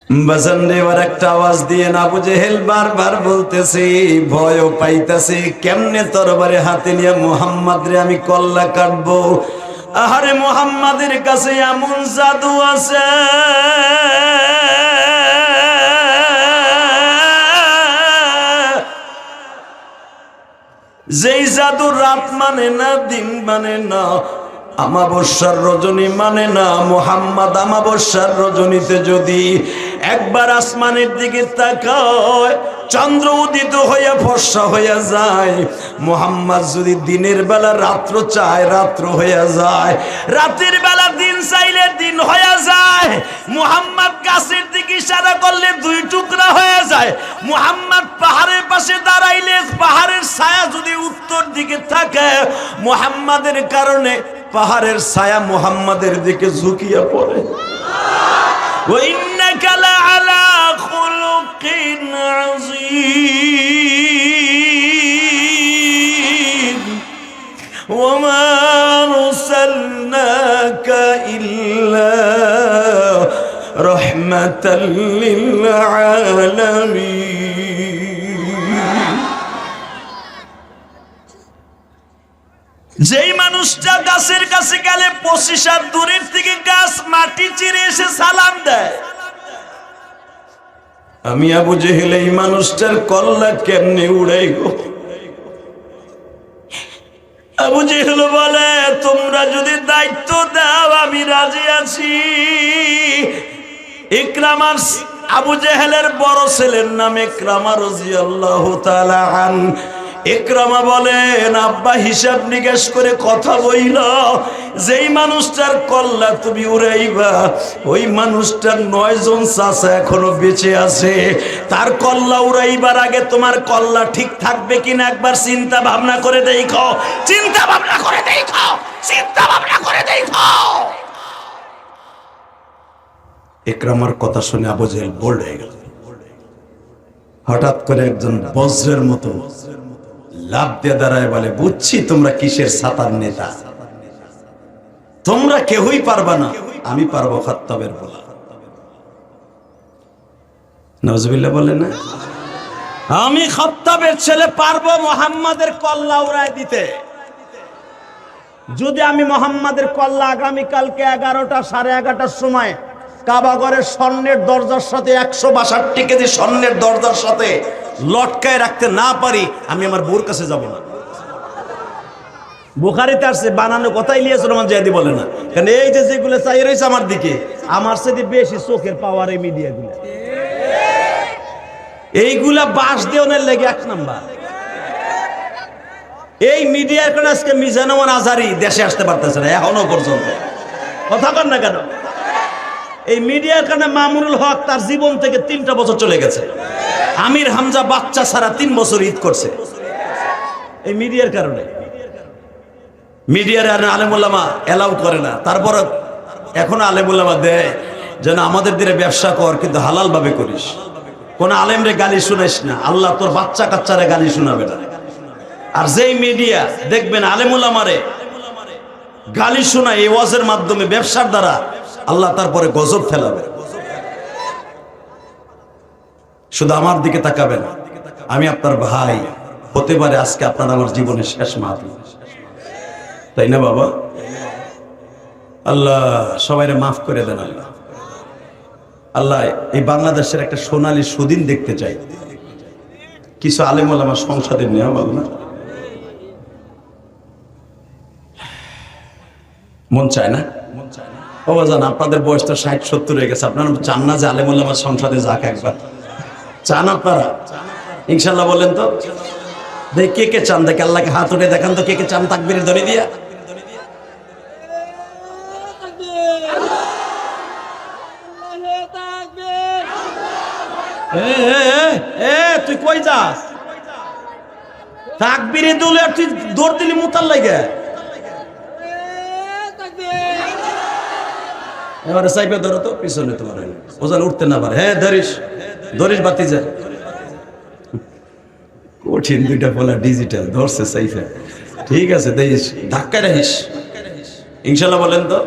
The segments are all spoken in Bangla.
বাজানরে এবার একটা আওয়াজ দিয়ে আবু জেহেল বারবার বলতেছে, ভয়ও পাইতেছে, কেমনে তরবারে হাতে নিয়ে মুহাম্মদ রে আমি কল্লা কাটবো। আহারে মুহাম্মাদের কাছে এমন জাদু আছে, যেই জাদু রাত মানে না, দিন মানে না, আমাবস্যার রজনী মানে না। মুহাম্মদ আমাবস্যার রজনীতে যদি একবার আসমানের দিকে তাকায়, চন্দ্র উদিত হইয়া ফর্সা হইয়া যায়। মুহাম্মদ যদি দিনের বেলা রাত্র চায়, রাত্র হইয়া যায়। রাতের বেলা দিন চাইলে দিন হইয়া যায়। মুহাম্মদ গাছের দিকে ইশারা করলে দুই টুকরা হয়ে যায়। মুহাম্মদ পাহাড়ের পাশে দাঁড়াইলে পাহাড়ের ছায়া যদি উত্তর দিকে থাকে, মুহাম্মাদের কারণে পাহাড়ের ছায়া মুহাম্মাদের দিকে ঝুঁকিয়া পড়ে। ওয়াইন্নাকা লাআলা খুলুকিন আযীম ওয়ামা আরসালনাকা ইল্লা রাহমাতাল লিল আলামিন। যেই মানুষটা গাছের কাছে গেলে 25 হাত দূরের থেকে গাছ মাটি চিরে এসে সালাম দেয়, আমি আবু জেহেল এই মানুষটার কল্লা কেমনে উড়াইব? আবু জেহেল বলে, তোমরা যদি দায়িত্ব দাও আমি রাজি আছি। ইকরামা, আবু জেহেলের বড় ছেলের নাম ইকরামা রাদিয়াল্লাহু তাআলা আনহু। ইকরামা বলেন, আব্বা হিসাব নিকাশ করে কথা বইল, যেই মানুষটার কল্লা তুমি উড়াইবা ওই মানুষটার 9 জন চাচা এখনো বেঁচে আছে। তার কল্লা উড়াইবার আগে তোমার কল্লা ঠিক থাকবে কিনা একবার চিন্তা ভাবনা করে দেখো, চিন্তা ভাবনা করে দেখো, চিন্তা ভাবনা করে দেখো। ইকরামার কথা শুনে আবু জেহেল বোল্ড হয়ে গেল। হঠাৎ করে একজন বজ্রের মতো লাফ দিয়ে দাঁড়ায় বলে, বুঝছি তোমরা কিসের ছাতার নেতা, তোমরা কেউই পারবা না, আমি পারবো। খাত্তাবের বলা নাউজুবিল্লাহ বলে না, আমি খাত্তাবের ছেলে পারবো মুহাম্মাদের কল্লা উড়ায় দিতে। যদি আমি মুহাম্মাদের কল্লা আগামীকালকে 11টা 11:30টার সময় কাবাগরের স্বর্ণের দরজার সাথে 162 কেজি স্বর্ণের দরজার সাথে লটকায় রাখতে না পারি, আমি আমার বউর কাছে যাব না। বুখারীতে আসছে, বানানো কথাই ইলিয়াস রহমান জাহেদি বলে না, কারণ এই যে যেগুলো চাই রয়েছে আমার দিকে, আমার সাথে বেশি চোখের পাওয়ার এই মিডিয়াগুলো, এইগুলা বাস দেওয়ার লেগে 1 নাম্বার। এই মিডিয়ার কারণে আজকে মিজানুর আজহারি দেশে আসতে পারতেছে না এখনো পর্যন্ত। কথা কন না কেন? এই মিডিয়ার কারণে মামুনুল হক তার জীবন থেকে 3টা বছর চলে গেছে। আমির হামজা বাচ্চা ছাড়া 3 বছর ঈদ করছে এই মিডিয়ার কারণে। মিডিয়ার আলেম ওলামা এলাউ করে না, তারপর এখন আলেম ওলামা দেয় যেন আমাদের দিকে ব্যবসা কর, কিন্তু হালাল ভাবে করিস, কোন আলেমরে গালি শুনাইস না, আল্লাহ তোর বাচ্চা কাচ্চারে গালি শোনাবে না। আর যেই মিডিয়া দেখবেন আলেম ওলামারে গালি শোনায় এই ওয়াজের মাধ্যমে, ব্যবসার দ্বারা, আল্লাহ তারপরে গজব ফেলাবে। শুধু আমার দিকে তাকাবেন, আমি আপনার ভাই, হতে পারে আজকে আপনার আমার জীবনের শেষ মাহফিল, তাই না বাবা? আল্লাহ সবাইরে মাফ করে দেন। আল্লাহ আল্লাহ এই বাংলাদেশের একটা সোনালী সুদিন দেখতে চাই। কিছু আলেম ওলামা সংসদে নেওয়া বল না, মন চায় না? বাবা জান, আপনাদের বয়স তো 60-70 হয়ে গেছে, আপনারা চান না যে আলেম ওলামা সংসদে যাক? একবার চান আপনারা? ইনশাল্লাহ বলেন তো, দেখ কে কে চান, দেখে আল্লাহকে হাত উঠে দেখান তো কে কে চান, তাকবীরের ধ্বনি দিয়া। তুই কই যাস? তাকবীরে দলে তুই দৌড় দিলি মুতার লাগে। এবারে সাইবে ধরো তো পিছনে, তোমার ওজান উঠতে না পারে। হ্যাঁ ধরিস, ধরিস বাতি যা। কঠিন দুইটা বলা, ডিজিটাল ধরছে সাইফে। ঠিক আছে, দেখিস ধাক্কা রাখিস ইনশাল্লাহ। বলেন তো,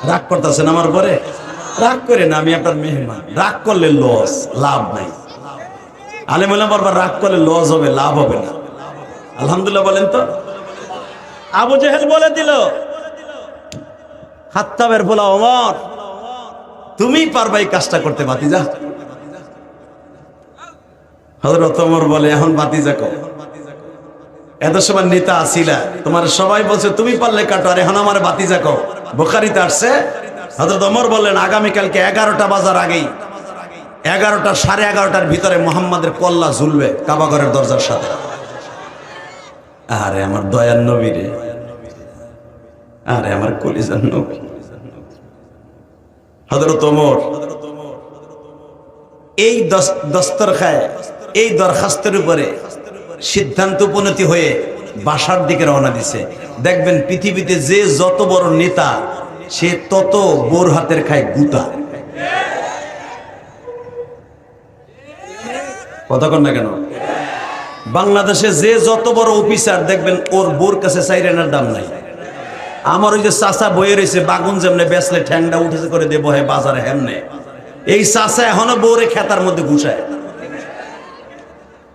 রাগ করতেছেন আমার পরে? রাগ করে না, আমি আপনার মেহমান। রাগ করলে লস, লাভ নাই। আলেম ওলামা বারবার রাগ করলে লস হবে, লাভ হবে না। আলহামদুলিল্লাহ বলেন তো। আবু জেহেল বলে দিল, খাত্তাবের বলা ওমর, তুমি পারবা এই কাজটা করতে ভাতিজা। হযরত ওমর বলে, এখন ভাতিজা কও, এত সময় নেতা আসিলা, তোমার সবাই বলছে তুমি পারলে কাটো, আর এখন আমার ভাতিজা কও। বুখারীতে আসছে, হযরত ওমর বললেন, আগামীকালকে 11টা বাজার আগেই, 11টা সাড়ে 11টার ভিতরে মুহাম্মাদের কল্লা ঝুলবে কাবাঘরের দরজার সাথে। আরে আমার দয়ার নবী রে, আরে আমার কলিজার নবী। হযরত ওমর এই দস্তরখায়, এই দরখাস্তের উপরে সিদ্ধান্ত উপনীত হয়ে বাসার দিকে রওনা দিছে। দেখবেন পৃথিবীতে যে যত বড় নেতা, সে তত বোর হাতের খায় গুতা। কথা কন না কেন? বাংলাদেশে যে যত বড় অফিসার, দেখবেন ওর বোর কাছে সাইরেনার দাম নাই। আমার ওই যে চাচা বয়ে রয়েছে, বাগুন যেমনে বেসলে ঠ্যাংটা উঠেছে করে দেবো হে বাজারে, হেমনে এই চাচা এখনো বউরে খেতার মধ্যে ঘুষায়।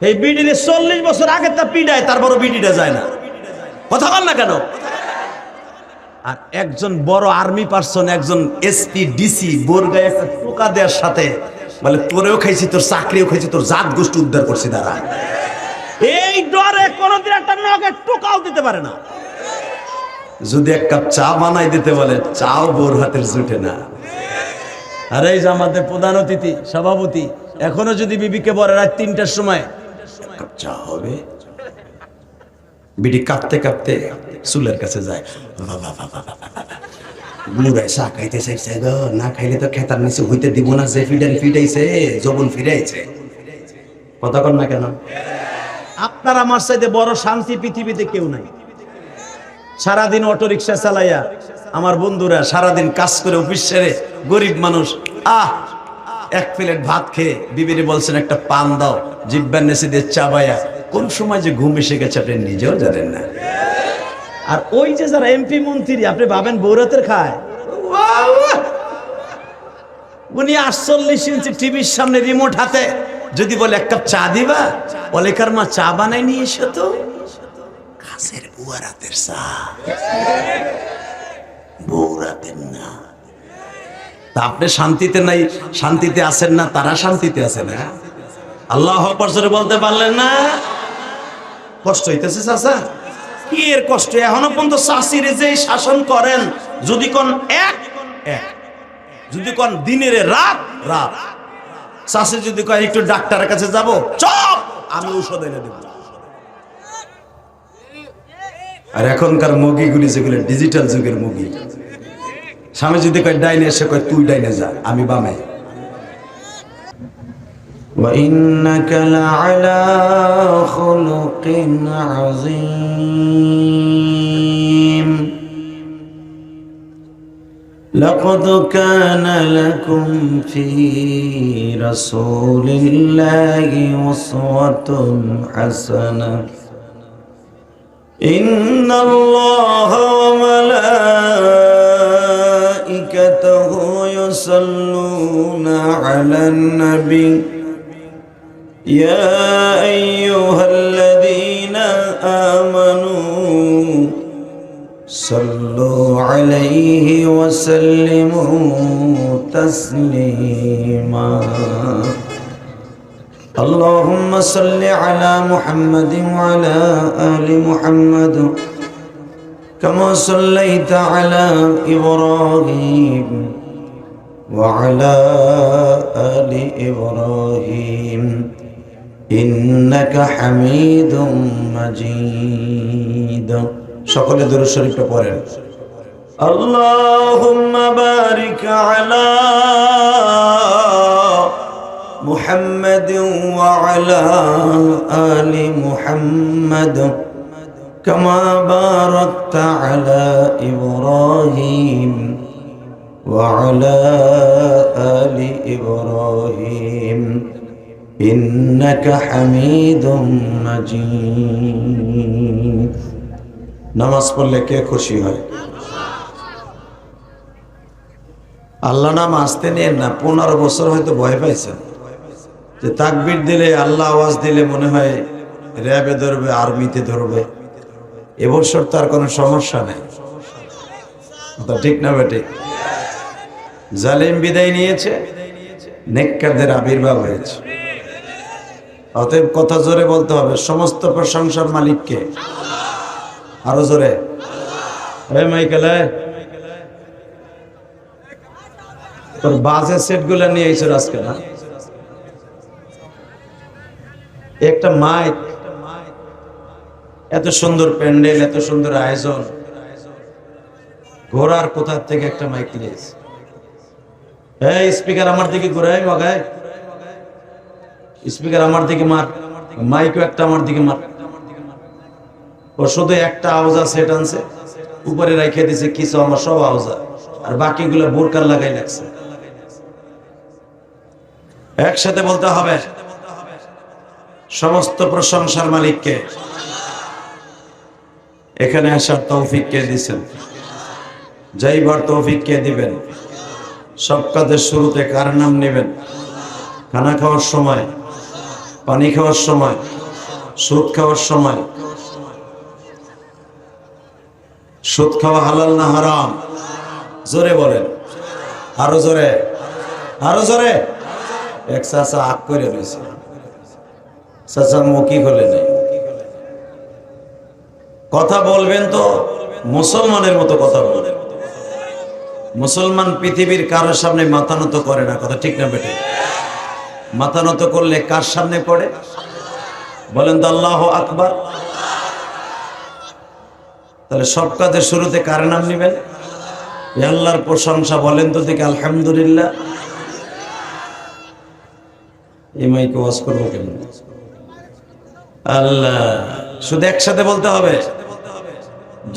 এই বিডিরে 40 বছর আগে তা পিডায়, তারপরও বিডিটা যায় না। কথা বল না কেন? আর একজন বড় আর্মি পার্সন, একজন এসপি ডিসি বোর গায়ে একটা টোকা দেওয়ার সাথে বলে, তোরেও খাইছি, তোর চাকরিও খাইছি, তোর জাত গোষ্ঠী উদ্ধার করছি। দাঁড়া, এই ডরে কোনদিন একটা নখের টোকাও দিতে পারে না। যদি এক কাপ চা বানাই দিতে বলে, চাও বোর হাতের জুটে না। আর এই যে আমাদের প্রধান অতিথি সভাপতি, এখনো যদি বিবিকে বলে রাত 3টার সময় কাপ চা হবে, বিডি কাঁপতে কাঁপতে চুলের কাছে যায়, মুড়ায় চা খাইতে চাইছে গো, না খাইলে তো খেতার নিচে হইতে দিব না, যে ফিডারি ফিডাইছে যৌবন ফিরাইছে। কথা কন না কেন? আপনার আমার চাইতে বড় শান্তি পৃথিবীতে কেউ নাই। সারাদিন অটো রিক্সা চালাইয়া আমার বন্ধুরা সারাদিন কাজ করে অফিস সেরে, গরিব মানুষ, এক প্লেট ভাত খেয়ে বিবিরে বলছেন একটা পান দাও, জিব্বার নেচে দিয়ে চাবাইয়া কোন সময় যে ঘুম এসে গেছে আপনি নিজেও জানেন না। আর ওই যে যারা এমপি মন্ত্রী, আপনি ভাবেন বৌরাতের খায়, উনি 48 ইঞ্চি টিভির সামনে রিমোট হাতে যদি বলে এক কাপ চা দিবা, অলেকার মা চা বানাই নিয়ে এসো তো, কাছের বুয়ারাতের চা, বৌরাতের না। তা আপনি শান্তিতে নাই, শান্তিতে আছেন না, তারা শান্তিতে আছে না। আল্লাহু আকবার জোরে বলতে পারলেন না? কষ্ট হইতেছে চাচা? কি এর কষ্ট? এখনো পর্যন্ত চাষিরে যে শাসন করেন, যদি কোন এক এক, যদি কোন দিনের রাত রাত, চাষি যদি কয় একটু ডাক্তারের কাছে যাব, চপ, আমি ঔষধ এনে দেব। আর এখনকার মুগিগুলি যেগুলো ডিজিটাল যুগের মুগি, স্বামী যদি কয় ডাইনে, এসে কয় তুই ডাইনে যা, আমি বামে। وَإِنَّكَ لَعَلَى خُلُقٍ عَظِيمٍ لَقَدْ كَانَ لَكُمْ فِي رَسُولِ اللَّهِ أُسْوَةٌ حَسَنَةٌ إِنَّ اللَّهَ وَمَلَائِكَتَهُ يُصَلُّونَ عَلَى النَّبِيِّ يَا أَيُّهَا الَّذِينَ آمَنُوا صَلُّوا عَلَيْهِ وَسَلِّمُوا تَسْلِيمًا اللهم صل على محمد وعلى آل محمد كما صليت على إبراهيم وعلى آل إبراهيم إنك حميد مجيد সকলে দুরূদ শরীফটা পড়েন اللهم بارك على محمد وعلى آل محمد كما باركت على إبراهيم وعلى آل إبراهيم إنك حميد مجيد নামাজ পড়লে কে খুশি হয়? আল্লাহ নাম আসতে নিয়েন না। 15 বছর হয়তো ভয় পাইছেন যে তাকবীর দিলে, আল্লাহ আওয়াজ দিলে মনে হয় র্যাবে ধরবে, আর্মিতে ধরবে। এবছর তার কোনো সমস্যা নেই, ঠিক না বেটে? জালিম বিদায় নিয়েছে, নেককারদের আবির্ভাব হয়েছে। অতএব কথা জোরে বলতে হবে, সমস্ত প্রশংসার মালিককে। আরো জোরে। মাইকেল, তোর বাজে সেট গুলা নিয়ে এসে আজকে না, একটা মাইক, এত সুন্দর প্যান্ডেল, এত সুন্দর আয়োজন, ঘোরার কোথা থেকে একটা মাইক নিয়েছে? এই স্পিকার আমার দিকে ঘোরাই, মগায় স্পিকার আমার দিকে মার, মাইকও একটা আমার দিকে মার। ও শুধু একটা আওয়াজ সেট আনছে, উপরে রেখে দিছে কিছু আমার সব আওয়াজ, আর বাকিগুলো বোরকার লাগাই লাগছে। একসাথে বলতে হবে, সমস্ত প্রশংসার মালিককে। এখানে আসার তৌফিক কে দিবেন? যাইবার তৌফিক কে দিবেন? সব কাজের শুরুতে কার নাম নেবেন? খানা খাওয়ার সময়, পানি খাওয়ার সময়, সুদ খাওয়ার সময়। সুদ খাওয়া হালাল না হারাম? জোরে বলেন, আরো জোরে, আরো জোরে। এক চাচা আগ করে রয়েছে, চাচা মুখী হলে নেই। কথা বলবেন তো মুসলমানের মতো কথা বলবেন। মুসলমান পৃথিবীর কারোর সামনে মাথা নত করে না, কথা ঠিক না বেটে? মাথা নত করলে কার সামনে পড়ে? বলেন তো আল্লাহু আকবার। তাহলে সব কাজের শুরুতে কার নাম নেবেন? আল্লাহর প্রশংসা বলেন তো দেখি, আলহামদুলিল্লাহ। এই মাইকে ওয়াজ করবো কেমন? আল্লাহ, শুধু একসাথে বলতে হবে।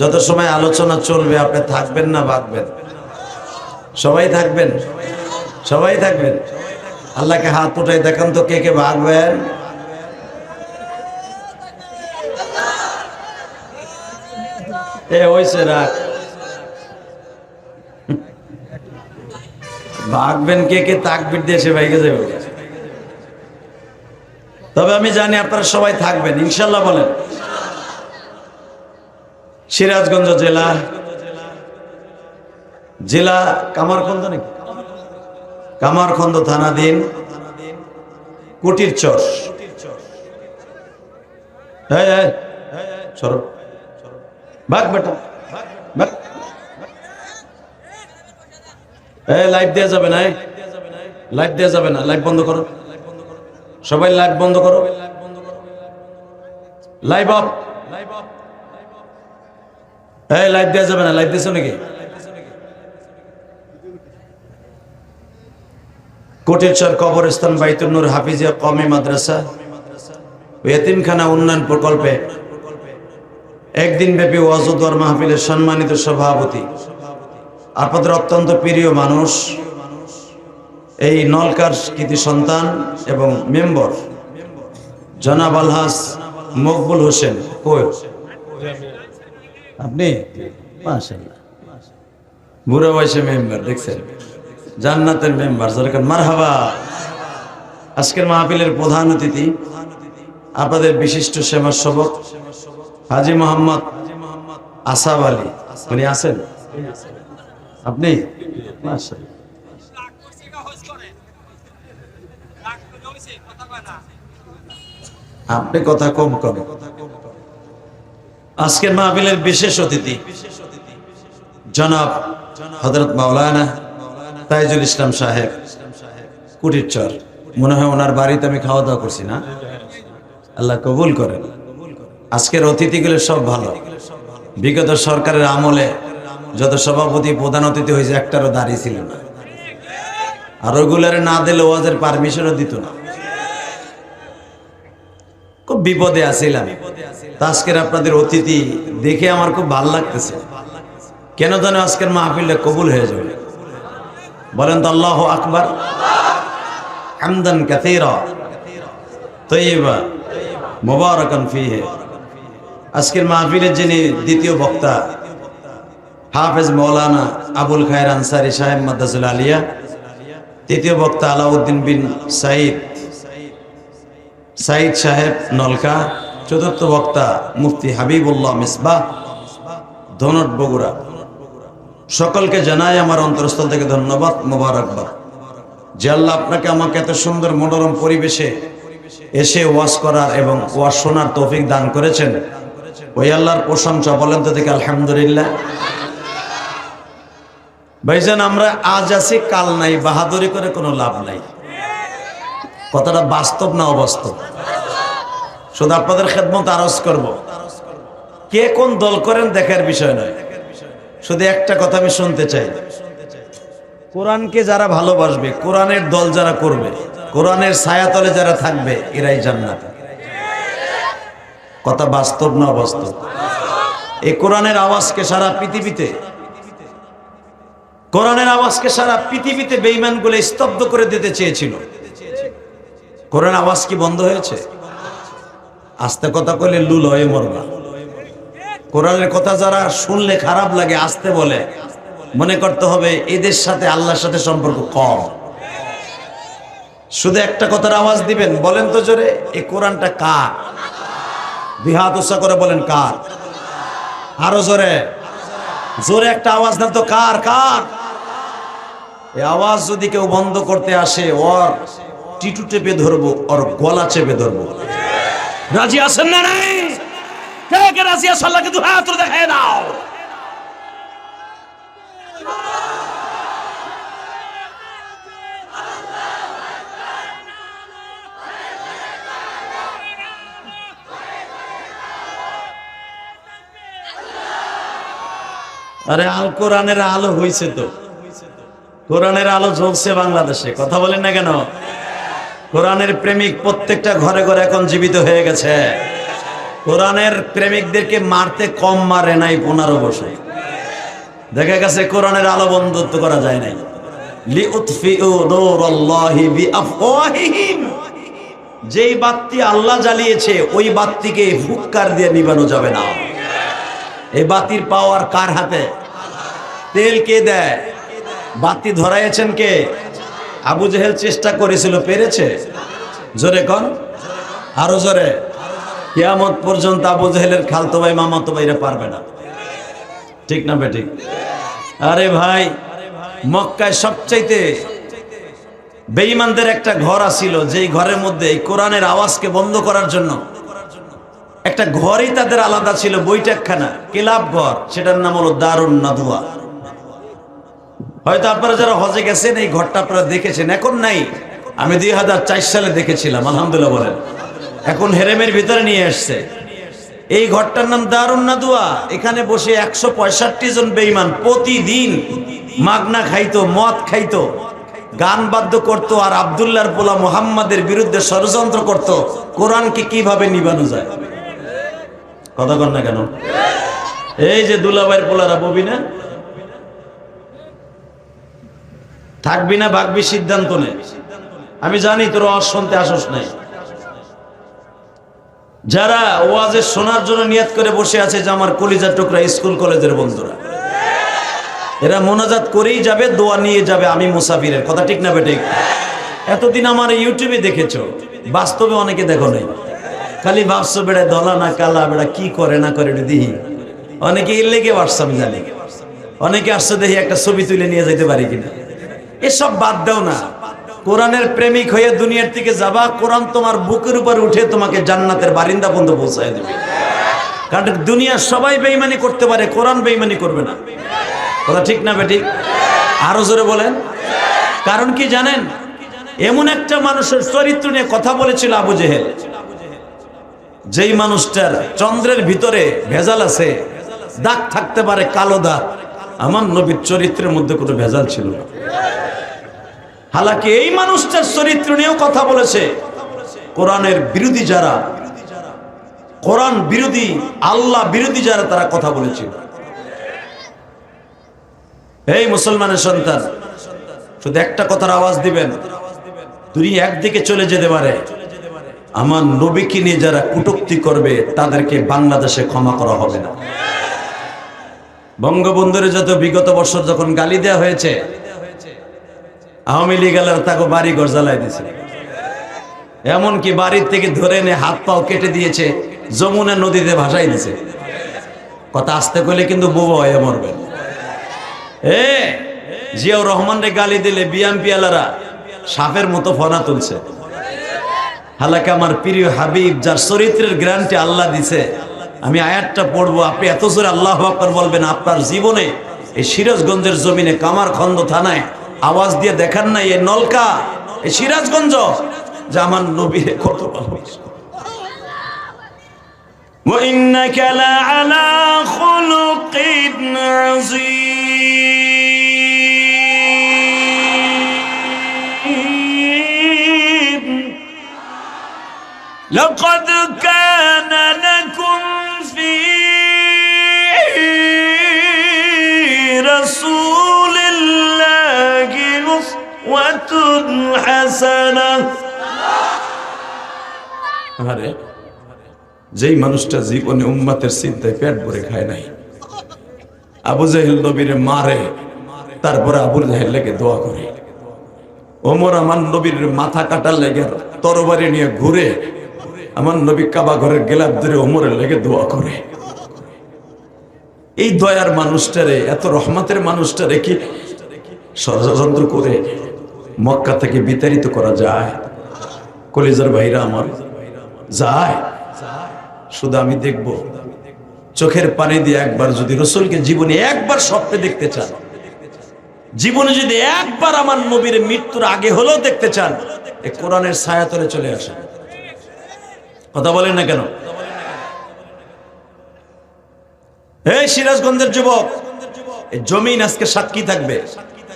যত সময় আলোচনা চলবে আপনি থাকবেন না ভাগবেন? সবাই থাকবেন, সবাই থাকবেন। আল্লাহকে হাত উঠাই দেখান তো কে কে ভাগবেন। এ হইছে রাখ, ভাগবেন কে কে? তাকবীর দিয়ে সে ভাইকে যাবে। তবে আমি জানি আপনারা সবাই থাকবেন ইনশাল্লাহ। বলেন। সিরাজগঞ্জ জেলা, জেলা কামারখন্দ নাকি? কামারখন্দ থানাধীন কুটির চর। ভাগ বেটা, লাইভ দেওয়া যাবে না, লাইভ দেওয়া যাবে না, লাইভ বন্ধ করো সবাই, লাইভ বন্ধ করো, লাইভ অফ। এই লাইভ দেওয়া যাবে না, লাইভ দিয়েছো নাকি? কোটিরচর কবরস্থান বাইতুন নূর হাফিজিয়া কওমি মাদ্রাসা ও এতিমখানা উন্নয়ন প্রকল্পে একদিন ব্যাপী ওয়াজ ও দোয়া মাহফিলের সম্মানিত সভাপতি, আপনাদের অত্যন্ত প্রিয় মানুষ, এই নলকার কৃতি সন্তান এবং মেম্বার জনাব আলহাজ মকবুল হোসেন। আপনি মাশাআল্লাহ বুড়া বয়সে মেম্বার, দেখছেন? জান্নাতের মেম্বার, যেরকম মারহাবা। আজকের মাহফিলের প্রধান অতিথি আপনাদের বিশিষ্ট সমাজসেবক হাজী মোহাম্মদ আসাব আলী। উনি আছেন? আপনি? মাশাআল্লাহ। আপনি কথা কম করেন। আজকের মাহফিলের বিশেষ অতিথি জনাব হযরত মাওলানা তাইজুল ইসলাম সাহেব, কুটির চর। মনে হয় ওনার বাড়িতে আমি খাওয়া দাওয়া করছি না? আল্লাহ কবুল করেন। আজকের অতিথিগুলো সব ভালো। বিগত সরকারের আমলে যত সভাপতি প্রধান অতিথি হয়েছে একটারও দাঁড়িয়ে ছিল না, আর ওগুলারে না দিলে ওয়াজের পারমিশনও দিত না। খুব বিপদে আছিলাম। আজকের আপনাদের অতিথি দেখে আমার খুব ভালো লাগতেছে। কেন জানো আজকের মাহফিলটা কবুল হয়ে যাবে? বলেন তো আল্লাহু আকবার। হামদান কাসীরা তাইয়্যিবা মুবারাকান ফীহি। আজকের মাহফিলের যিনি দ্বিতীয় বক্তা, হাফেজ মৌলানা আবুল খায়ের আনসারী সাহেব মাদ্রাসুল আলিয়া, তৃতীয় বক্তা আলাউদ্দিন বিন সাইদ সাহেব নলকা, চতুর্থ বক্তা মুফতি হাবিবুল্লাহ মিসবাহ ধনট বগুড়া। সকলকে জানাই আমার অন্তরস্থল থেকে ধন্যবাদ, মোবারকবাদ। যে আল্লাহ আপনাকে আমাকে এত সুন্দর মনোরম পরিবেশে এসে ওয়াজ করার এবং ওয়াজ শোনার তৌফিক দান করেছেন, ওই আল্লাহর প্রশংসা বলেন তো দেখি আলহামদুলিল্লাহ। ভাইজান, আমরা আজ আছি কাল নাই, বাহাদুরি করে কোনো লাভ নাই। কথাটা বাস্তব না অবাস্তব? শুধু আপনাদের খেদমত আরজ করব, কে কোন দল করেন দেখার বিষয় নয়। শুধু একটা কথা আমি শুনতে চাই, কোরআনকে যারা ভালোবাসবে, কোরআনের দল যারা করবে, কোরআনের ছায়াতলে যারা থাকবে, এরাই জান্নাত। কথা বাস্তব না অবাস্তব? এই কোরআনের আওয়াজকে সারা পৃথিবীতে, কোরআনের আওয়াজকে সারা পৃথিবীতে বেঈমানগুলো স্তব্ধ করে দিতে চেয়েছিল। কোরআন আওয়াজ কি বন্ধ হয়েছে? আস্তে কথা কইলে লুল হয়ে মরবা। কোরআনের কথা যারা শুনলে খারাপ লাগে, আস্তে বলে, মনে করতে হবে এদের সাথে আল্লাহর সাথে সম্পর্ক কম। শুধু একটা কথার আওয়াজ দিবেন, বলেন তো জোরে, এই কোরআনটা কার? বিহাত উৎসাহ করে বলেন কার? আরো জোরে, জোরে একটা আওয়াজ দেন তো, কার? কার? এই আওয়াজ যদি কেউ বন্ধ করতে আসে, ওর টিটু চেপে ধরবো, ওর গলা চেপে ধরবো। রাজি আছেন না? নাই? কে কে রাজি আছে? আল্লাহকে দুই হাত তুলে দেখায় দাও। আরে আল কোরআনের আলো হইছে তো, কোরআনের আলো জ্বলছে বাংলাদেশে। কথা বলেন না কেন? কোরআনের প্রেমিক প্রত্যেকটা ঘরে ঘরে এখন জীবিত হয়ে গেছে। কোরআনের প্রেমিকদেরকে মারতে কম মারে নাই 15 বছর। দেখা গেছে কোরআনের আলো বন্ধত্ব করা যায় নাই। লিউতফিউ নূরাল্লাহি বিআফওয়াহিহিম, যেই বাতি আল্লাহ জ্বালিয়েছে ওই বাতিকে ফুৎকার দিয়ে নিভানো যাবে না। এই বাতির পাওয়ার কার হাতে? তেল কে দেয়? বাতি ধরাইছেন কে? আবু জেহেল চেষ্টা করেছিল, পেরেছে? জোরে কন, আরো জোরে। কিয়ামত পর্যন্ত আবু জেহেলের খালতো ভাই মামাতো ভাইরা পারবে না। ঠিক না বেঠিক? আরে ভাই, মক্কায় সবচাইতে বেঈমানদের একটা ঘর আছিল, যেই ঘরের মধ্যে এই কোরআনের আওয়াজকে বন্ধ করার জন্য একটা ঘরই তাদের আলাদা ছিল, বৈঠকখানা, ক্লাব ঘর, সেটার নাম হলো দারুন নাদুয়া। হয়তো আপনারা যারা হজে গেছেন এই ঘরটা আপনারা দেখেছেন, এখন নাই। আমি 2004 সালে দেখেছিলাম, আলহামদুলিল্লাহ বলেন। এখন হেরেমের ভিতরে নিয়ে আসছে। এই ঘরটার নাম দারুন নাদুয়া। এখানে বসে 165 জন বেঈমান প্রতিদিন মাগনা খাইতো, মদ খাইতো, গান বাদ্য করতো, আর আব্দুল্লাহর পোলা মুহাম্মাদের বিরুদ্ধে ষড়যন্ত্র করত কোরআনকে কিভাবে নিবানো যায়। কথা কন না কেন? এই যে দুলাভাইয়ের পোলারা ববি না, থাকবি না ভাগবি সিদ্ধান্ত নে। আমি জানি তোর ওয়াজ শুনতে আসস নাই। যারা ওয়াজে শোনার জন্য নিয়ত করে বসে আছে, যে আমার কলিজার টুকরা স্কুল কলেজের বন্ধুরা, এরা মোনাজাত করেই যাবে, দোয়া নিয়ে যাবে, আমি মুসাফিরের। কথা ঠিক না বেঠিক? এতদিন আমার ইউটিউবে দেখেছো, বাস্তবে অনেকে দেখো নাই, খালি ভাবছো বেড়া দলা না কালা, বেড়া কি করে না করে দিহি। অনেকে এর লেগে আসছে, আমি জানি। অনেকে আসছে দেখি একটা ছবি তুলে নিয়ে যেতে পারি কিনা। এসব বাদ দাও না। কোরআনের প্রেমিক হয়ে দুনিয়ার থেকে যাবা, কোরআন তোমার বুকের উপর উঠে তোমাকে জান্নাতের বারিন্দা পর্যন্ত পৌঁছায় দেবে। কারণ দুনিয়ার সবাই বেঈমানি করতে পারে, কোরআন বেঈমানি করবে না। কথা ঠিক না বেঠিক? আরো জোরে বলেন। কারণ কি জানেন? এমন একটা মানুষের চরিত্র নিয়ে কথা বলেছিল আবু জেহেল, যেই মানুষটার চন্দ্রের ভিতরে ভেজাল আছে, দাগ থাকতে পারে, কালো দাগ। আমার নবীর চরিত্রের মধ্যে কোনো ভেজাল ছিল না। হালাকি এই মানুষটার চরিত্র নিয়েও কথা বলেছে কোরআনের বিরোধী যারা, কোরআন বিরোধী, আল্লাহ বিরোধী যারা, তারা কথা বলেছিল। এই মুসলমানের সন্তান, শুধু একটা কথার আওয়াজ দিবেন, দুনিয়া একদিকে চলে যেতে পারে। আমার নবীকে নিয়ে যারা কটূক্তি করবে তাদেরকে বাংলাদেশে ক্ষমা করা হবে না। বঙ্গবন্ধুর যত বিগত বছর যখন গালি দেওয়া হয়েছে, আওয়ামী লীগ তাকে বাড়ি ঘর জ্বালাই দিয়েছে, এমনকি বাড়ির থেকে ধরে এনে হাত পাও কেটে দিয়েছে, যমুনা নদীতে ভাসাই দিছে। কথা আসতে কইলে কিন্তু বোবা হয়ে মরবেন। জিয়াউর রহমানরে গালি দিলে বিএনপি আলারা সাপের মতো ফনা তুলছে। হালাকে আমার প্রিয় হাবিব যার চরিত্রের গ্যারান্টি আল্লাহ দিছে, আমি আয়াতটা পড়বো, আপনি এত জোরে আল্লাহু আকবার বলবেন। আপনার জীবনে এই সিরাজগঞ্জের জমিনে কামারখন্দ থানায় আওয়াজ দিয়ে দেখান নাই এই নলকা, এই সিরাজগঞ্জ যে আমার নবীরে কত ভালোবাসে। ওয়া ইন্নাকা লাআলা খুলুকিন আযীম। লাকাদ কানা লাকুম ফি রাসূলিল্লাহি উসওয়াতুন হাসানাহ। আরে যেই মানুষটা জীবনে উম্মতের চিন্তায় পেট ভরে খায় নাই, আবু জাহেল নবীরে মারে, তারপরে আবু জাহেল লেগে দোয়া করে। ওমর আমার নবীর মাথা কাটার লেগে তরবারি নিয়ে ঘুরে, আমার নবী কাবা ঘরের গেলাপ ধরে ওমরের লেগে দোয়া করে। এই দয়ার মানুষটারে, এত রহমতের মানুষটারে কি ষড়যন্ত্র করে মক্কা থেকে বিতাড়িত করা যায়? কলিজার ভাইরা আমার, যায়। শুধু আমি দেখব, চোখের পানি দিয়ে একবার যদি রসুলকে জীবনে একবার স্বপ্নে দেখতে চান, জীবনে যদি একবার আমার নবীর মৃত্যুর আগে হলেও দেখতে চান, এই কোরআনের ছায়াতলে চলে আসেন। কথা বলেন না কেন? এই সিরাজগঞ্জের যুবক, এই জমিন আজকে সাক্ষী থাকবে,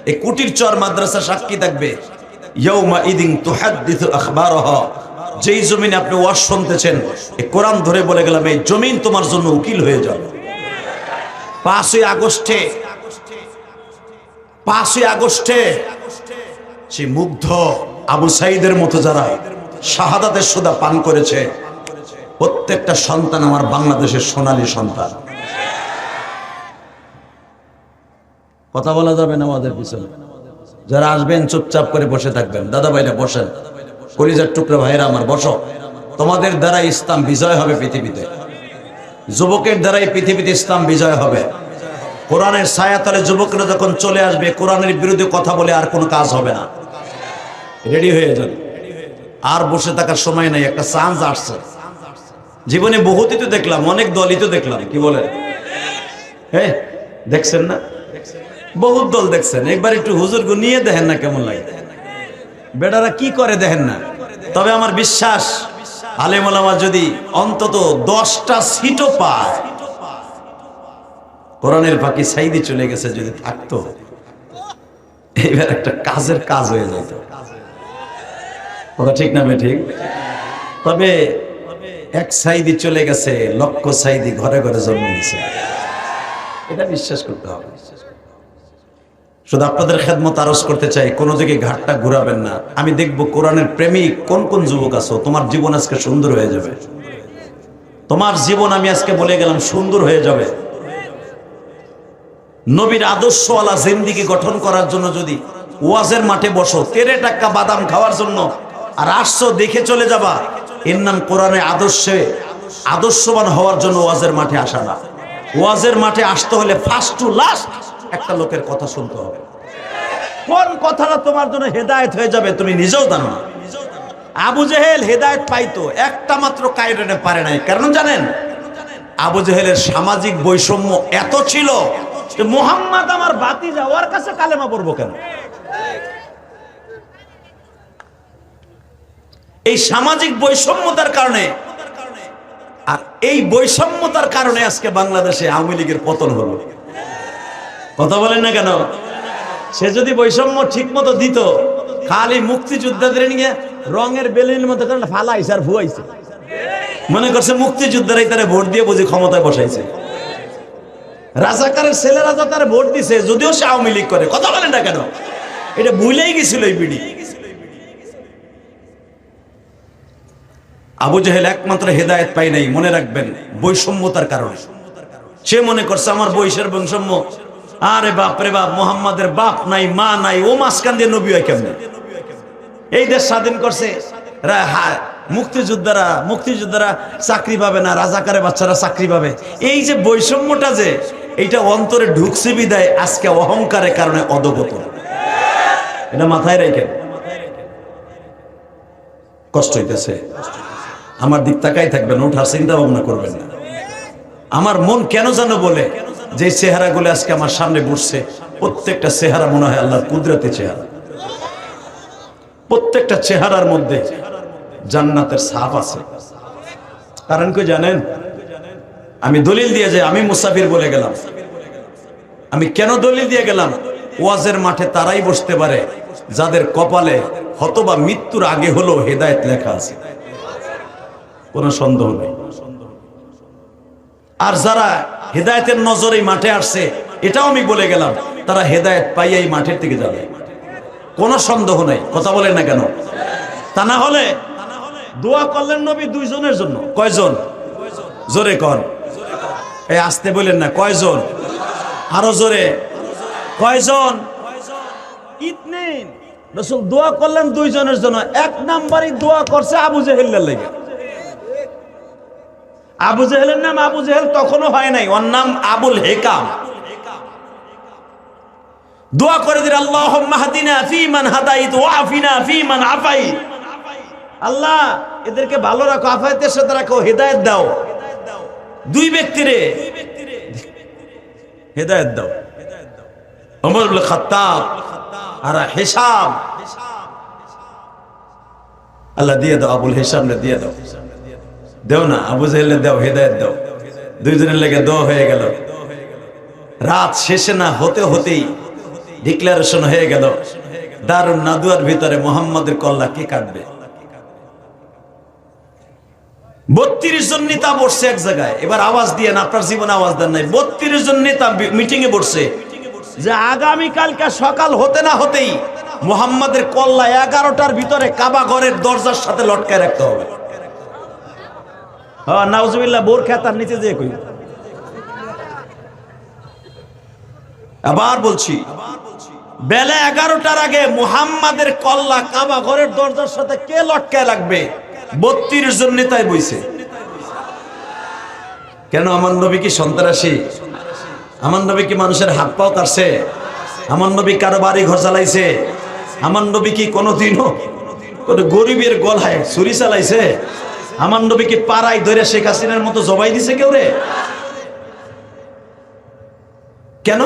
এই কুটির চর মাদ্রাসা সাক্ষী থাকবে। ইয়াউমা ইদিন তুহাদ্দিসু আখবারাহা, যেই জমিনে আপনি ওয়াজ শুনতেছেন, এই কোরআন ধরে বলে গেলাম, এই জমিন তোমার জন্য উকিল হয়ে যাবে। 5ই আগস্টে সেই মুগ্ধ আবু সাইদের মতো যারা শাহাদাতের সুদা পান করেছে, প্রত্যেকটা সন্তান আমার বাংলাদেশের সোনালী সন্তান। কথা বলা যাবে না আমাদের পিছনে। যারা আসবেন চুপচাপ করে বসে থাকবেন। দাদা ভাইরা বসেন, কলিজার টুকরা ভাইরা আমার বসো। তোমাদের দ্বারা ইসলাম বিজয় হবে পৃথিবীতে, যুবকের দ্বারাই পৃথিবীতে ইসলাম বিজয় হবে। কোরআনের ছায়াতলে যুবকরা যখন চলে আসবে, কোরআনের বিরুদ্ধে কথা বলে আর কোনো কাজ হবে না। রেডি হয়ে যান, আর বসে থাকার সময় নাই, একটা চান্স আসছে। জীবনে বহুতই তো দেখলাম, অনেক দলই তো দেখলাম, কি বলেন? হ্যাঁ দেখছেন না, বহুত দল দেখছেন। একবার একটু হুজুরকে নিয়ে দেখেন না কেমন লাগে, বেটারা কি করে দেখেন না। তবে আমার বিশ্বাস, আলেম ওলামা যদি অন্তত 10টা সিটও পায়, কোরআনের ফাঁকি সাইদি চলে গেছে যদি থাকতো, এইবার একটা কাজের কাজ হয়ে যেত। কথা ঠিক না ঠিক? তবে এক সাইদি চলে গেছে, লক্ষ সাইদি ঘরে ঘরে জন্ম নিয়েছে, এটা বিশ্বাস করতে হবে। শুধু আপনাদের খেদমত আরজ করতে চাই, কোনো দিকে ঘাটটা ঘুরাবেন না। আমি দেখবো কোরআনের প্রেমিক কোন কোন যুবক আছো, তোমার জীবন আজকে সুন্দর হয়ে যাবে। তোমার জীবন আমি আজকে বলে গেলাম সুন্দর হয়ে যাবে। নবীর আদর্শওয়ালা জিন্দেগি গঠন করার জন্য যদি ওয়াজের মাঠে বসো, 13 টাকা বাদাম খাওয়ার জন্য, আর আসছো দেখে চলে যাবা, এর নাম কোরআনে আদর্শবান হওয়ার জন্য ওয়াজের মাঠে আসা না। ওয়াজের মাঠে আসতে হলে ফার্স্ট টু লাস্ট একটা লোকের কথা শুনতে হবে। কোন কথাটা তোমার জন্য হেদায়েত হয়ে যাবে তুমি নিজেও জানো না। আবু জেহেল হেদায়েত পাইতো, একটা মাত্র কায়রনে পারে নাই। কারণ জানেন, আবু জেহেলের সামাজিক বৈষম্য এত ছিল যে মুহাম্মদ আমার ভাতিজা, ওর কাছে কালেমা পড়বো কেন? এই সামাজিক বৈষম্যতার কারণে, আর এই বৈষম্যতার কারণে আজকে বাংলাদেশে আওয়ামী লীগের পতন হলো। কথা বলেন না কেন? সে যদি বৈষম্য ঠিক মতো দিত, খালি মুক্তিযোদ্ধাদের নিয়ে রঙের বেলুনের মতো করে ফালাইছে আর ভুয়াইছে, মনে করছে মুক্তিযোদ্ধারাই তারা ভোট দিয়ে বুঝি ক্ষমতায় বসাইছে। রাজাকারের ছেলেরা তো তারা ভোট দিছে, যদিও সে আওয়ামী লীগ করে। কথা বলেন না কেন? এটা ভুলেই গেছিল এই বিডি। আবু জেহেল একমাত্র হেদায়েত পাই নাই, মনে রাখবেন, বৈষম্যতার কারণে। সে মনে করছে আমার বয়সের বংশম্য, আরে বাপ রে বাপ, মোহাম্মদের বাপ নাই মা নাই, ও মাঝখান দিয়ে নবী হয় কেমনে? এই দেশ স্বাধীন করছে মুক্তিযোদ্ধারা চাকরি পাবে না, রাজাকারের বাচ্চারা চাকরি পাবে। এই যে বৈষম্যটা, যে এইটা অন্তরে ঢুকছে বিদায় আজকে অহংকারের কারণে অধঃপতন। এটা মাথায় রেখে কষ্ট হইতেছে। আমার দিক তাকাই থাকবেন, ওঠার চিন্তা ভাবনা করবেন না। আমার মন কেন যেন বলে যে চেহারাগুলো আজকে আমার সামনে বসছে, প্রত্যেকটা চেহারা মনে হয় আল্লাহর কুদরতি চেহারা। প্রত্যেকটা চেহারার মধ্যে জান্নাতের ছাপ আছে। কারণ কি জানেন? আমি দলিল দিয়ে যাই, আমি মুসাফির বলে গেলাম। আমি কেন দলিল দিয়ে গেলাম? ওয়াজের মাঠে তারাই বসতে পারে যাদের কপালে হতবা মৃত্যুর আগে হলো হেদায়েত লেখা আছে, কোনো সন্দেহ নেই। আর যারা হেদায়েতের নজরে মাঠে আসছে, এটাও আমি বলে গেলাম, তারা হেদায়েত পাইয়াই মাঠের দিকে যাবে, কোনো সন্দেহ নেই। কথা বলেন না কেন? তা না হলে দোয়া করলেন নবী দুইজনের জন্য। কয়জন? জোরে কর, এই আসতে বলেন না, কয়জন? আরো জোরে, কয়জন? ইতনিন। রাসূল দোয়া করলেন দুইজনের জন্য। এক নাম্বারই দোয়া করছে আবু জেহেলের লাগি। আবু জেহেলের নাম আবু জেহেল তখনও হয় নাই, ওর নাম আবুল হেকাম। দোয়া করে দিলেন, আল্লাহুম্মা হাদিনা ফীমান হাদাইত ওয়া আফিনা ফীমান আফাইত। আল্লাহ এদেরকে ভালো রাখো, আফায়েতের সাথে রাখো, হেদায়েত দাও। দুই ব্যক্তিরে হেদায়েত দাও, ওমর ইবনে খাত্তাব আর হিশাম। আল্লাহ দিয়ে দাও, আবুল হিশামরে দিয়ে দাও। দেও না, আবু জেহেলে দাও, হেদায়েত দাও। দুইজনের লেগে দোয়া হয়ে গেল। রাত শেষে না হতে হতেই ডিক্লারেশন হয়ে গেল, দারুন নাদুয়ার ভিতরে মুহাম্মাদের কল্লা কে কাটবে। 32 জন নেতা বসছে এক জায়গায়। এবার আওয়াজ দিয়ে, আপনার জীবনে আওয়াজ দেন নাই, 32 জন নেতা মিটিং এ বসছে যে আগামী কালকে সকাল হতে না হতেই মুহাম্মাদের কল্লা 11টার ভিতরে কাবা ঘরের দরজার সাথে লটকায় রাখতে হবে। হ্যাঁ, নাউজুবিল্লাহ, বোর খেতার নিচে যে কই। আবার বলছি, বেলা 11টার আগে মুহাম্মাদের কল্লা কাবা ঘরের দরজার সাথে কে লটকায় রাখবে? 32 জন নেতাই বইছে। কেন? আমার নবী কি সন্ত্রাসী? আমার নবী কি মানুষের হাত পাও কাটছে? আমার নবী কারো বাড়ি ঘর চালাইছে? আমার নবী কি কোনোদিনও কোনো গরিবের গলায় ছুরি চালাইছে? আমার নবী কি পাড়ায় ধরে শেখ হাসিনার মতো জবাই দিছে কেউ রে? কেন?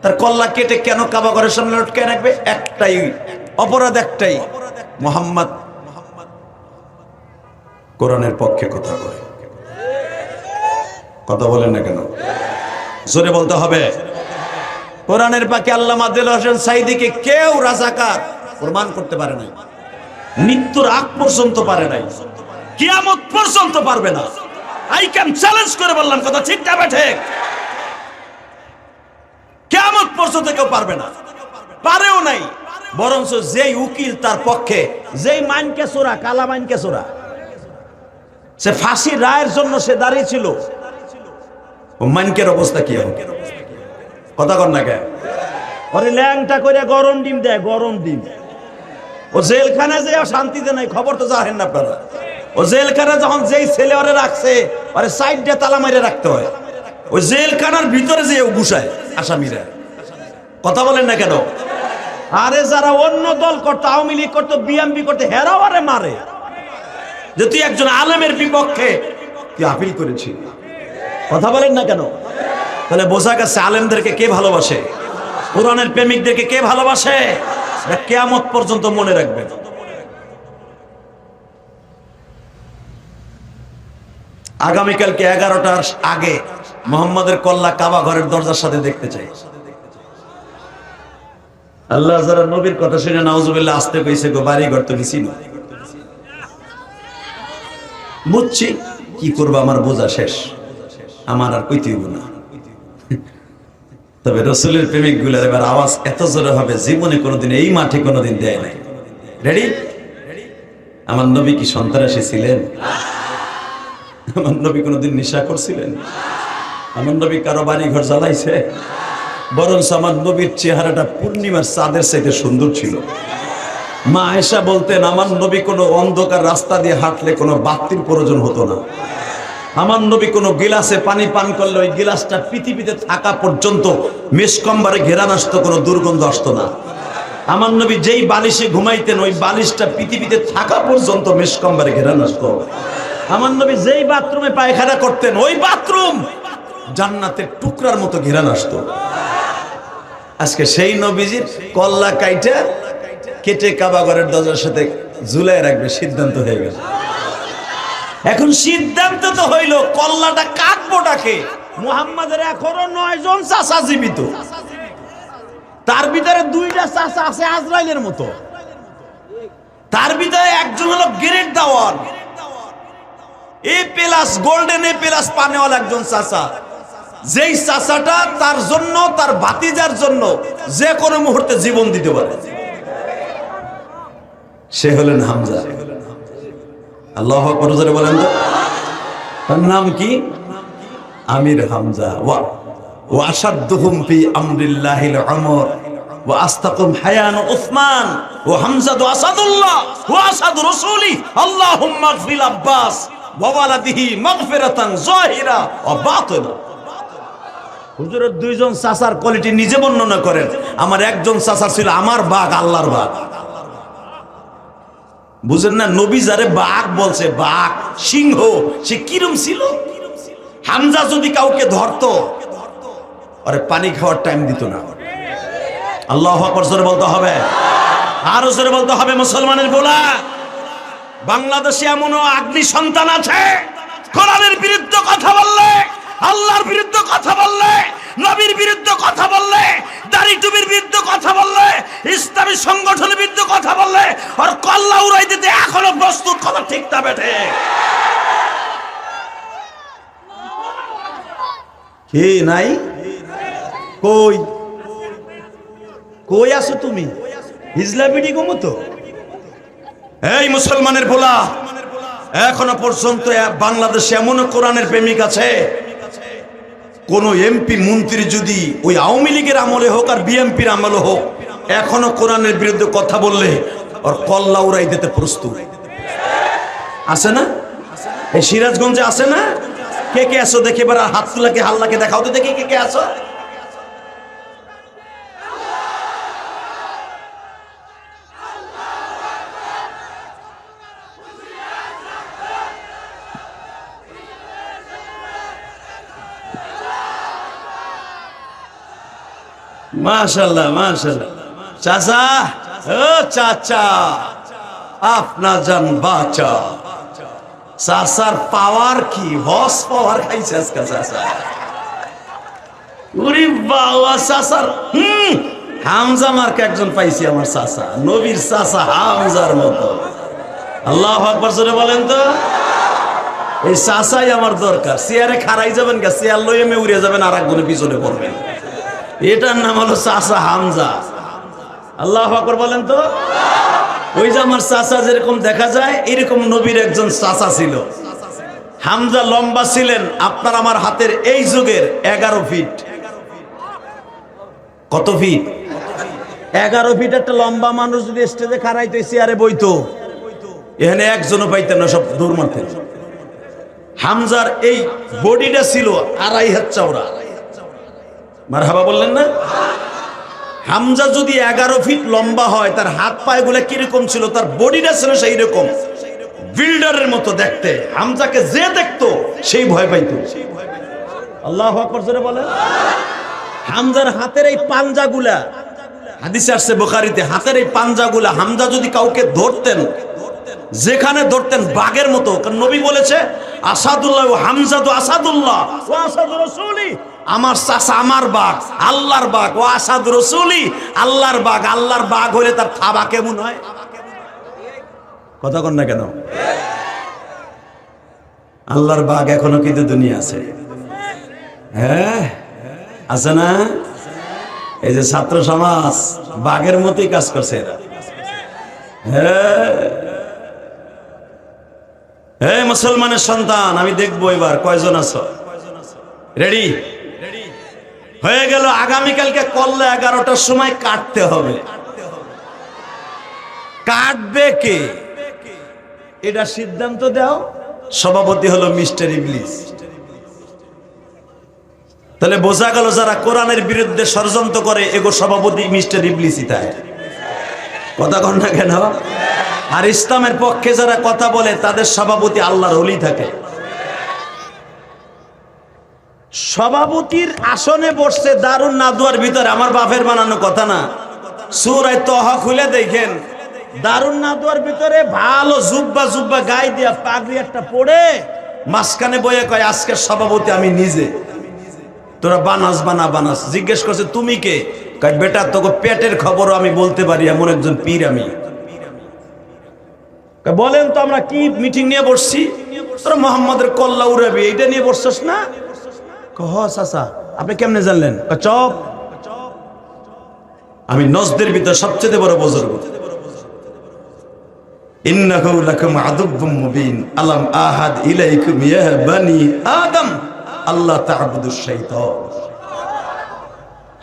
তার কল্লা কেটে কেন কাবা ঘরের সামনে লটকায় রাখবে? একটাই অপরাধ, একটাই, মুহাম্মদ কোরআনের পক্ষে কথা বলে। কথা বলেন না কেন? জোরে বলতে হবে। কোরআনের পাকে আল্লামা দেলোয়ার হোসেন সাঈদীকে কেউ রাজাকার প্রমাণ করতে পারে নাই, মৃত্যুর আগ পর্যন্ত পারে নাই, কিয়ামত পর্যন্ত পারবে না। আই ক্যান চ্যালেঞ্জ করে বললাম, কথা ঠিক না ঠিক? কিয়ামত পর্যন্ত কেউ পারবে না, পারেও নাই। বরঞ্চ যেই উকিল তার পক্ষে, যেই মাইনকে চোরা, কালা মাইনকে চোরা, সে ফাঁসির রায়ের জন্য সে দাঁড়িয়েছিল, ও মাইনকের অবস্থা কি হবে? কথা কর না কে? ওরে ল্যাংটা করে গরম ডিম দেয়, গরম ডিম। ও জেলখানা যে শান্তিতে নাই, খবর তো জানেন না আপনারা। ও জেলখানা যখন যেই ছেলে ওরে রাখছে, ওরে সাইড দিয়ে তালা মাইরে রাখতে হয়। ওই জেলখানার ভিতরে যে ঘুষায় আসামিরা। কথা বলেন না কেন? আরে যারা অন্য দল করতো, আওয়ামী লীগ করতো, বিএমপি করতো, হেরাও আরে মারে যে তুই একজন আলেমের বিপক্ষে তুই আপিল করেছি। কথা বলেন না কেন? তাহলে বোঝা গেছে আলেমদেরকে কে ভালোবাসে, কোরআনের প্রেমিকদেরকে কে ভালোবাসে, কিয়ামত পর্যন্ত মনে রাখবেন। আগামীকালকে 11টার আগে মুহাম্মাদের কল্লা কাবা ঘরের দরজার সাথে দেখতে চাই। আল্লাহ যারা নবীর কথা শুনে নাউজুবিল্লাহ আসতে কইছে, গো বাড়ি ঘর তো কিছু না, বুঝছি কি করবো, আমার বোঝা শেষ, আমার আর কইতে হইব না। তবে রসুলের প্রেমিক গুলার এবার আওয়াজ এত জোরে হবে, জীবনে কোনোদিন এই মাঠে কোনোদিন দেয় নাই। রেডি? আমার নবী কি সন্ত্রাসী ছিলেন? আমার নবী কোনোদিন নেশা করছিলেন? আমার নবী কারো বাড়ি ঘর জ্বালাইছে? বরঞ্চ আমার নবীর চেহারাটা পূর্ণিমার চাঁদের চাইতে সুন্দর ছিল। মা আয়েশা বলতেন, আমার নবী কোনো অন্ধকার রাস্তা দিয়ে হাঁটলে কোনো বাতির প্রয়োজন হতো না। আমার নবী কোনো গিলাসে পানি পান করলে ওই গিলাসটা পৃথিবীতে থাকা পর্যন্ত মেসকম্বারে ঘেরান আসতো, কোনো দুর্গন্ধ আসতো না। আমার নবী যেই বালিশে ঘুমাইতেন ওই বালিশটা পৃথিবীতে থাকা পর্যন্ত মেসকম্বারে ঘেরান আসতো। আমার নবী যেই বাথরুমে পায়খানা করতেন ওই বাথরুম জান্নাতের টুকরার মতো ঘেরান আসতো। আজকে সেই নবীজির কল্লা কাইটা কেটে কাবাঘরের দরজার সাথে ঝুলাই রাখবে সিদ্ধান্ত হয়ে গেল। এখন সিদ্ধান্ত তো হইল কল্লাটা কাটবোটাকে। মুহাম্মাদের এখনো 9 জন চাচা জীবিত, তার ভিতরে 2টা চাচা আছে আজরাইলের মতো, তার ভিতরে একজন হলো গ্রেট দাওয়ান A plus golden A plus পানেওয়ালা একজন চাচা, যেই চাচাটা তার জন্য তার ভাতিজার জন্য যে কোনো মুহূর্তে জীবন দিতে পারে। সে হলেন হামজা। আল্লাহু আকবার জোরে বলেন তো। তার নাম কি? আমির হামজা। ওয়া আশাদ্দুহুম ফি আমরিল্লাহিল উমর ওয়া আস্তাকুম হায়ান উসমান ওয়া হামজাতু আসাদুল্লাহ ওয়া আসাদু রাসূলি আল্লাহুম্মা গফির আব্বাস ওয়া ওয়ালাদিহি মাগফিরাতান যাহিরা ওয়া বাতিনা। হুজুরের 2 জন চাচার কোয়ালিটি নিজে বর্ণনা করেন। আমার একজন চাচা ছিল আমার বাঘ, আল্লাহর বাঘ। বুঝেন না, নবী যারে বাঘ বলছে, বাঘ সিংহ, সে কিরম ছিল? হামজা যদি কাউকে ধরতো আরে পানি খাওয়ার টাইম দিত না। আল্লাহু আকবার জোরে বলতে হবে, আরো জোরে বলতে হবে। মুসলমানের বলা বাংলাদেশে এমনও আগ্নি সন্তান আছে, কোরআনের বিরুদ্ধে কথা বললে, আল্লাহর বিরুদ্ধে কথা বললে, নবীর বিরুদ্ধে কথা বললে, দাড়ি টুপির বিরুদ্ধে কথা বললে, ইসলামী সংগঠনের বিরুদ্ধে কথা বললে আর কল্লা উড়াই দিতে এখনো প্রস্তুত। কথা ঠিক না বেঠে? কি নাই? কই কই আছো তুমি? হিজলা বিডি গোমতো। এই মুসলমানের পোলা, এখনো পর্যন্ত বাংলাদেশে এমন কোরআনের প্রেমিক আছে, কোন এমপি মন্ত্রী যদি ওই আওয়ামী লীগের আমলে হোক আর বিএনপির আমলে হোক, এখনো কোরআনের বিরুদ্ধে কথা বললে ওর কল্লা উড়াই দিতে প্রস্তুত আছে না? এই সিরাজগঞ্জে আছে না? কে কে আছো দেখে এবার হাত তুলাকে হাল্লাকে দেখাও তো দেখি কে কে আছো। মাশাআল্লাহ মাশাআল্লাহ। চাচা, ও চাচা, আপনা জান বাচা। চাচার পাওয়ার কি, হস পাওয়ার খাইছে আজকে চাচা। ওরে বাবা, চাচার হামজা মার্কে একজন পাইছি আমার চাচা, নবীর চাচা হামজার মতো। আল্লাহু আকবার জোরে বলেন তো। এই চাচাই আমার দরকার। চেয়ারে খাড়াই যাবেন গা, চেয়ার লইয়ে মে উড়ে যাবেন আর একজনে পিছনে পড়বেন। এটার নাম হলো চাচা হামজা। আল্লাহু আকবার বলেন তো। ওই যে আমার চাচা যেরকম দেখা যায় এরকম নবীর একজন চাচা ছিল। হামজা লম্বা ছিলেন আপনার আমার হাতের এই যুগের 11 ফিট। কত ফিট? 11 ফিট। একটা লম্বা মানুষ যদি স্টেজে খাড়াইতো, চেয়ারে বইতো, এখানে একজনও পাইতেন না, সব দৌড় মারতেন। হামজার এই বডিটা ছিল 2.5 হাত চওড়া। মারহাবা বললেন না? হামজা যদি 11 ফিট লম্বা হয়, তার হাত পায়গুলো কিরকম ছিল, তার বডিটা ছিল সেই রকম বিল্ডারের মতো দেখতে। হামজাকে যে দেখতো সেই ভয় পাইতো। আল্লাহু আকবার জোরে বলেন। হামজার হাতের এই পাঞ্জাগুলা, হাদিসে আসছে বুখারীতে, হাতের এই পাঞ্জাগুলা হামজা যদি কাউকে ধরতেন, যেখানে ধরতেন বাঘের মতো। কারণ নবী বলেছে আসাদুল্লাহ ও হামজা তো আসাদুল্লাহ ও আসাদু রাসূলি। আমার চাচা আমার বাঘ, আল্লাহর বাঘ। ও আসাদু রাসূলি, আল্লাহর বাঘ। আল্লাহর বাঘ হলে তার থাবা কেমন হয়? কথা কন না কেন? আল্লাহর বাঘ এখনো কিন্তু দুনিয়া আছে। হ্যাঁ আছে না? এই যে ছাত্র সমাজ বাঘের মতোই কাজ করছে এরা। হ্যাঁ, হে মুসলমানের সন্তান, আমি দেখবো এবার কয়জন আছো। রেডি হয়ে গেল। আগামীকালকে কল্লা 11টার সময় কাটতে হবে। কাটবে কে এটা সিদ্ধান্ত দাও। সভাপতি হলো মিস্টার ইবলিস। তাহলে বোঝা গেল যারা কোরআনের বিরুদ্ধে ষড়যন্ত্র করে এগো সভাপতি মিস্টার ইবলিসই তাই। কথা কন না কেন? আর ইসলামের পক্ষে যারা কথা বলে তাদের সভাপতি আল্লাহর ওলি থাকে। সভাপতির আসনে বসছে দারুন নাদুয়ার ভিতরে, আমার বাপের বানানো কথা না। সূরা তাহা খুলে দেখেন, দারুন নাদুয়ার ভিতরে ভালো জুব্বা গায়ে দিয়া পাগড়ি একটা পরে মাঝখানে বয়ে কয় আজকের সভাপতি আমি নিজে। তোরা বানাস। জিজ্ঞেস করছে তুমি কে? কয় বেটা তোকে পেটের খবরও আমি বলতে পারি, এমন একজন পীর আমি। বলেন তো আমরা কি মিটিং নিয়ে বসছি? তোরা মোহাম্মদের কল্লা উড়াবি এইটা নিয়ে বসছস না? চাচা আপনি কেমনে জানলেন? চপ, আমি নজদের ভিতর সবচেয়ে বড় বুজুর্গ। ইন্নাহু লাকুম আদুব্বুম মুবিন আলাম আহাদ ইলাইকুম ইয়া বানি আদম আল্লাহ তা'বুদুশ শাইতান।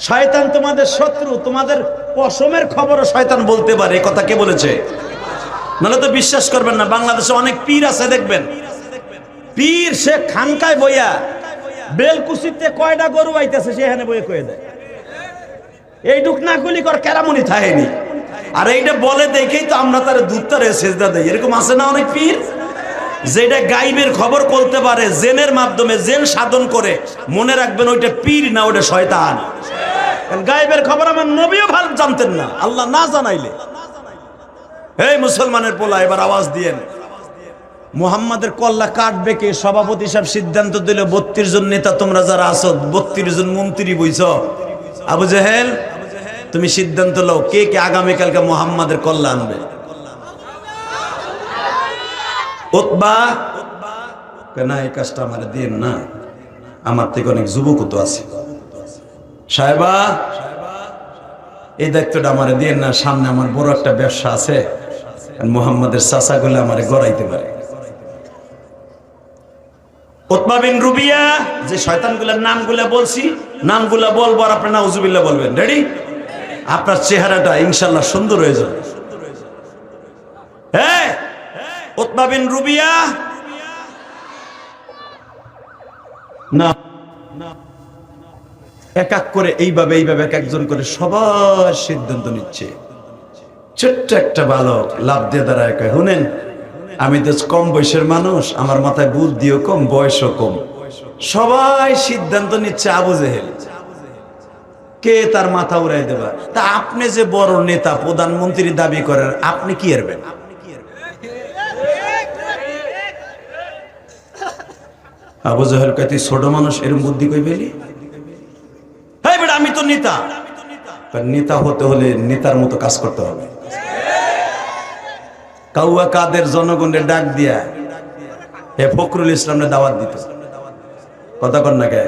শয়তান তোমাদের শত্রু, তোমাদের পশমের খবরও শয়তান বলতে পারে। এই কথা কে বলেছে? নাহলে তো বিশ্বাস করবেন না। বাংলাদেশে অনেক পীর আছে দেখবেন, পীর সে খানকায় বইয়া বেলকুচিতে কয়টা গরু আইতেছে সেখানে বইয়ে কয়ে দেয়। এইটুক না কলি কর কেরামনি থাকেনি। আর এইটা বলে দেখেই তো আমরা তার দুধটারে সেজদা দেই। এরকম আছে না অনেক পীর, যেটা গাইবের খবর বলতে পারে জেনের মাধ্যমে, জেন সাধন করে। মনে রাখবেন ওইটা পীর না, ওইটা শয়তান। গাইবের খবর আমার নবীও ভালো জানতেন না, আল্লাহ না জানাইলে। এই মুসলমানের পোলা এবার আওয়াজ দিয়েন, মুহাম্মাদের কল্লা কাটবে কে? সভাপতি সাহেব সিদ্ধান্ত দিল 32 জন নেতা তোমরা যারা আছো, 32 জন মন্ত্রী বইছ। আবু জেহেল তুমি সিদ্ধান্ত লও কে কে আগামীকালকে মুহাম্মাদের কল্লা আনবে। উতবা না এই কাজটা আমার দিন না, আমার থেকে অনেক যুবক তো আছে। সাহেবা এই দায়িত্বটা আমার দিন না, সামনে আমার বড় একটা ব্যবসা আছে, মুহাম্মাদের চাচা গুলো আমার গড়াইতে পারে। উতবা বিন রুবিয়া, যে শয়তানগুলোর নামগুলো বলছি, নামগুলো বলবো আর আপনি নাউজুবিল্লাহ বলবেন। রেডি? আপনার চেহারাটা ইনশাআল্লাহ সুন্দর হয়ে যাবে। হ্যাঁ, উতবা বিন রুবিয়া না এক এক করে এইভাবে এক একজন করে সবার সিদ্ধান্ত নিচ্ছে। ছোট্ট একটা বালক লাভ দিয়ে দাঁড়ায় কয়, শুনেন আমি তো কম বয়সের মানুষ, আমার মাথায় বুদ্ধিও কম, বয়সও কম। সবাই সিদ্ধান্ত নিচ্ছে আবু জেহেল কে তার মাথা উড়াই দেবা। তা আপনি যে বড় নেতা, প্রধানমন্ত্রী দাবি করেন, আপনি কি এরবেন? আবু জেহেল কয় তুই ছোট মানুষ, এরকম বুদ্ধি কই পেলি? হ্যাঁ বেটা আমি তো নেতা। নেতা হতে হলে নেতার মতো কাজ করতে হবে। কাউয়া কাদের জনগণের ডাক দিয়া হে ফখরুল ইসলামের দাওয়াত দিত। কথা কন না কে?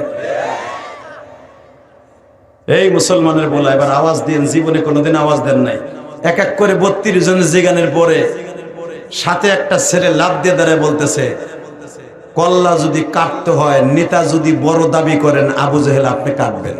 এই মুসলমানের বলা এবার আওয়াজ দিন, জীবনে কোনোদিন আওয়াজ দেন নাই। এক এক করে 32 জনের জিগানের পরে সাথে একটা ছেলে লাভ দিয়ে দাঁড়ায় বলতেছে, কল্লা যদি কাটতে হয়, নেতা যদি বড় দাবি করেন, আবু জেহেল আপনি কাটবেন।